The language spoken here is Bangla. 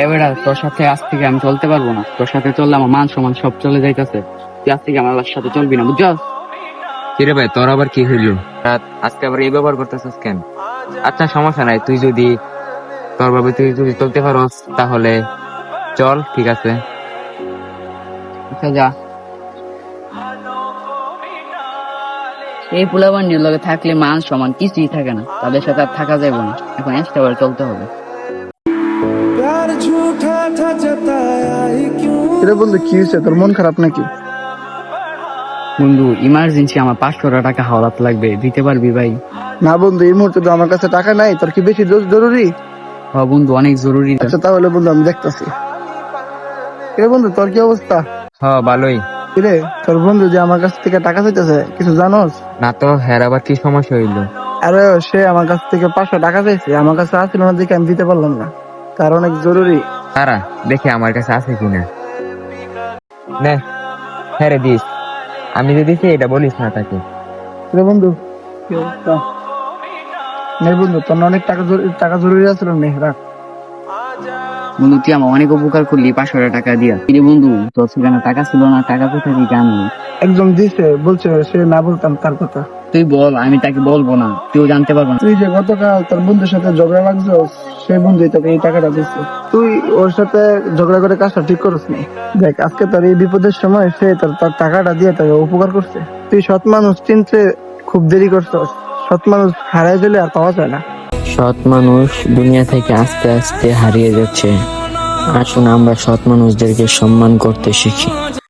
এবারে তোর সাথে আজ থেকে আমি চলতে পারবো না, তোর সাথে চললে আমার মান সম্মান সব চলে যাইতেছে। তুই আজ থেকে আমার সাথে চলবি না, বুঝছস? কিরে ভাই, তোর আবার কি হইলো? আজকে আবার এই ব্যবহার করতেছিস কেন? আচ্ছা সমস্যা নাই, তুই যদি চলতে পারস তাহলে চল, ঠিক আছে। আচ্ছা যা। এই পোলাবান্ডির লগে থাকলে মান সম্মান কিছুই থাকে না, তাদের সাথে আর থাকা যাবে না। এখন এক্সট্রা করে চলতে হবে। কিরে বন্ধু, কি হয়েছে? তোর মন খারাপ নাকি? বন্ধু, ইমার্জেন্সি আমার 500 টাকা হাওলাত লাগবে, দিতে পারবি ভাই? না বন্ধু, এই মুহূর্তে তো আমার কাছে টাকা নাই। তোর কি বেশি জরুরি? হ বন্ধু, অনেক জরুরি। আচ্ছা তাহলে বন্ধু আমি দেখতেছি। কিরে বন্ধু, তোর কি অবস্থা? হ্যাঁ ভালোই। কিরে, তোর বন্ধু যে আমার কাছ থেকে টাকা চাইতেছে, কিছু জানোস? না তো, হ্যাঁ আবার কি সমস্যা হইলো? আরে সে আমার কাছ থেকে 500 টাকা চাইছে, আমার কাছে আসছিল না দেখে আমি দিতে পারলাম না। তার অনেক জরুরি। তারা দেখে আমার কাছে আছে কিনা। নে, হ্যাঁ রে দিস। আমি যে দিছি এটা বলিস না তাকে। কিরে বন্ধু, কি অবস্থা? নে বন্ধু, তোর না অনেক টাকা জরুরি আছিল, নে রাখ। বন্ধু, তুই আমার অনেক উপকার করলি 500 টাকা দিয়া। কিরে বন্ধু, তোর সেখানে টাকা ছিল না, টাকা কোথায় দিয়ে জানি? একজন দিছে, বলছে সে না বলতাম তার কথা। তুই বল, আমি তাকে বলবো না, তুইও জানতে পারবো না। তুই যে গতকাল তোর বন্ধুর সাথে ঝগড়া লাগছো, সেই বন্ধুই তোকে এই টাকাটা দিচ্ছে। তুই ওর সাথে ঝগড়া করে কাজটা ঠিক করিস নি। দেখ, আজকে তোর এই বিপদের সময় সে তোর তোর টাকাটা দিয়ে তোকে উপকার করছে। তুই সৎ মানুষ চিনতে খুব দেরি করছস। সৎ মানুষ হারাই গেলে আর পাওয়া যায় না। সৎ মানুষ দুনিয়া থেকে আস্তে আস্তে হারিয়ে যাচ্ছে। আসুন আমরা সৎ মানুষদেরকে সম্মান করতে শিখি।